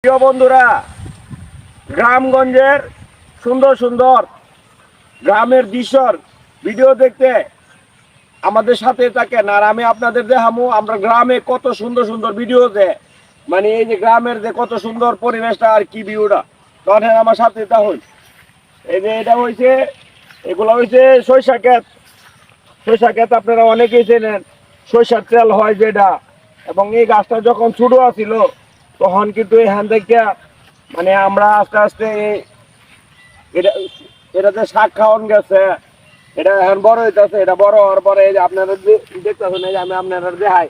প্রিয় বন্ধুরা, গ্রামগঞ্জের সুন্দর সুন্দর গ্রামের দৃশ্যর ভিডিও দেখতে আমাদের সাথে থাকেন। আর আমি আপনাদের দেখামু আমরা গ্রামে কত সুন্দর সুন্দর ভিডিও দেয়, মানে এই যে গ্রামের যে কত সুন্দর পরিবেশটা আর কি ভিউটা, তখন আমার সাথে থাকুন। এই যে এটা হয়েছে, এগুলো হয়েছে সরিষা ক্ষেত। সরিষা ক্ষেত আপনারা অনেকেই চেনেন, সরিষার তেল হয় যেটা। এবং এই গাছটা যখন ছোট আছিল তখন কিন্তু এখান থেকে মানে আমরা আস্তে আস্তে এটা এটাতে শাক খাওয়ান গেছে, এটা এখন বড় হইতেছে। এটা বড় হওয়ার পরে এই যে আপনারা দেখতেছেন, এই যে আমি আপনারা দেখাই,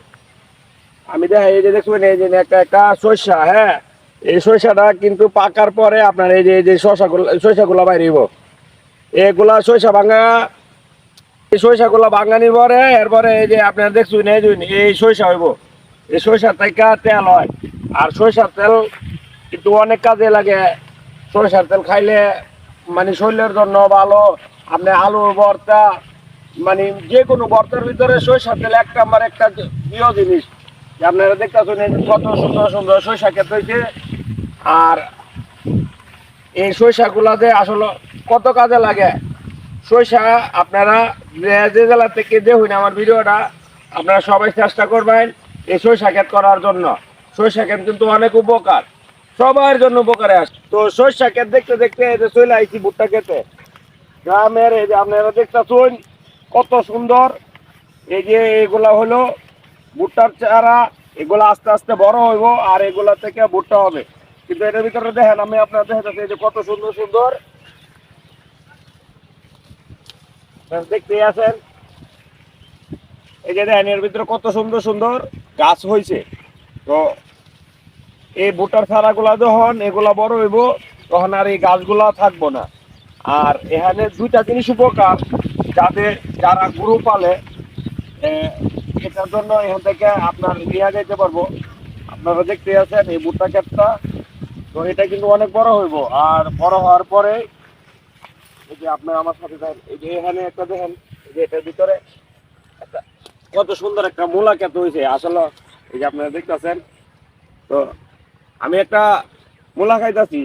আমি দেখাই, এই যে দেখবেন এই যে একটা একটা সরিষা। হ্যাঁ, এই সরিষাটা কিন্তু পাকার পরে আপনার এই যে সরিষাগুলা বাইরিব, এগুলা সরিষা ভাঙা। এই সরিষাগুলা ভাঙানির পরে এরপরে এই যে আপনারা দেখছেন এই সরিষা হইব। এই সরিষার থেকে তেল হয়, আর সরিষার তেল কিন্তু অনেক কাজে লাগে। সরিষার তেল খাইলে মানে শরীরের জন্য ভালো। আপনি আলুর ভর্তা, মানে যে কোনো ভর্তার ভিতরে সরিষার তেল এক নাম্বার একটা প্রিয় জিনিস। আপনারা দেখতেছেন কত সুন্দর সুন্দর সরিষা ক্ষেত হয়েছে। আর এই সরিষাগুলাতে আসলে কত কাজে লাগে সরিষা। আপনারা যে জেলা থেকে দেখুন আমার ভিডিওটা, আপনারা সবাই চেষ্টা করবেন এই সরিষা ক্ষেত করার জন্য। সরিষা ক্ষেত কিন্তু অনেক উপকার, সবার জন্য উপকারে আসে। তো সরিষা ক্ষেত দেখতে দেখতে এই যে চলে আইছি ভুট্টা ক্ষেতে গ্রামের। এই যে আপনারা দেখতেছেন কত সুন্দর। এই যে এগুলা হলো ভুট্টার চারা, এগুলা আস্তে আস্তে বড় হইব আর এগুলা থেকে ভুট্টা হবে। কিন্তু এটার ভিতরে দেখেন, আমি আপনার দেখাচ্ছি এই যে কত সুন্দর সুন্দর দেখতে আছেন। এই যে দেখেন এর ভিতরে কত সুন্দর সুন্দর গাছ হয়েছে। তো এই ভুট্টার চারাগুলা যখন এগুলা বড় হইব তখন আর এই গাছগুলা থাকবো না। আর এখানে দুইটা জিনিস উপকার, যারা গরু পালে এটার জন্য এখান থেকে আপনার নিয়ে যেতে পারবো। আপনারা দেখতে আছেন এই ভুট্টা ক্ষেতটা, তো এটা কিন্তু অনেক বড় হইব। আর বড় হওয়ার পরে এই যে আপনার আমার সাথে দেখেন, এই যে এখানে একটা দেখেন, এই যে এটার ভিতরে একটা কত সুন্দর একটা মূলা ক্ষেত হয়েছে আসলে। এই যে আপনারা দেখতেছেন, তো আমি একটা মূলা খাইতেছি।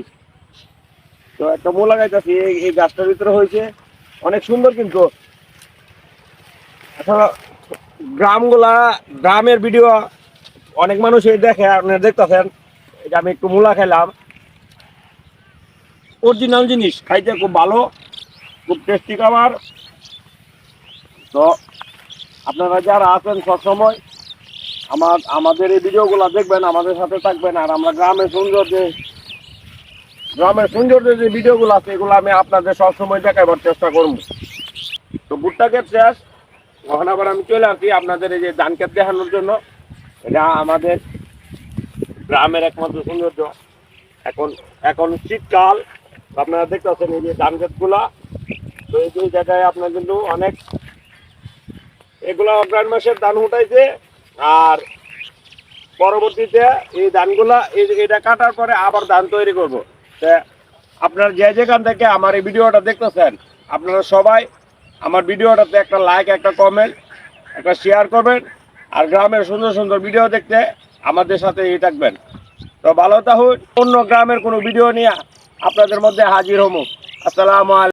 তো একটা মূলা খাইতেছি এই গাছটার ভিতরে হয়েছে অনেক সুন্দর। কিন্তু আসলে গ্রামের ভিডিও অনেক মানুষ এই দেখে, আপনারা দেখতেছেন। এই যে আমি একটু মূলা খাইলাম, অরিজিনাল জিনিস খাইতে খুব ভালো, খুব টেস্টি খাবার। তো আপনারা যারা আছেন সবসময় আমাদের এই ভিডিওগুলো দেখবেন, আমাদের সাথে থাকবেন। আর আমরা গ্রামের সৌন্দর্য যে ভিডিওগুলো আছে এগুলো আমি আপনাদের সবসময় দেখাবার চেষ্টা করবো। তো ভুট্টা ক্ষেত শেষ, তখন আবার আমি চলে আসি আপনাদের এই যে ধান ক্ষেত দেখানোর জন্য। এটা আমাদের গ্রামের একমাত্র সৌন্দর্য। এখন এখন শীতকাল, আপনারা দেখতেছেন এই যে ধান ক্ষেতগুলা। তো এই দুই জায়গায় আপনার কিন্তু অনেক এগুলা অগ্রহায়ণ মাসের ধান উঠাইছে। আর পরবর্তীতে এই ধানগুলা এটা কাটার পরে আবার ধান তৈরি করবো। আপনারা যে যেখান থেকে আমার এই ভিডিওটা দেখতেছেন, আপনারা সবাই আমার ভিডিওটাতে একটা লাইক, একটা কমেন্ট, একটা শেয়ার করবেন। আর গ্রামের সুন্দর সুন্দর ভিডিও দেখতে আমাদের সাথে থাকবেন। তো ভালো থাকুন, অন্য গ্রামের কোনো ভিডিও নিয়ে আপনাদের মধ্যে হাজির হবো। আসসালামু আলাইকুম।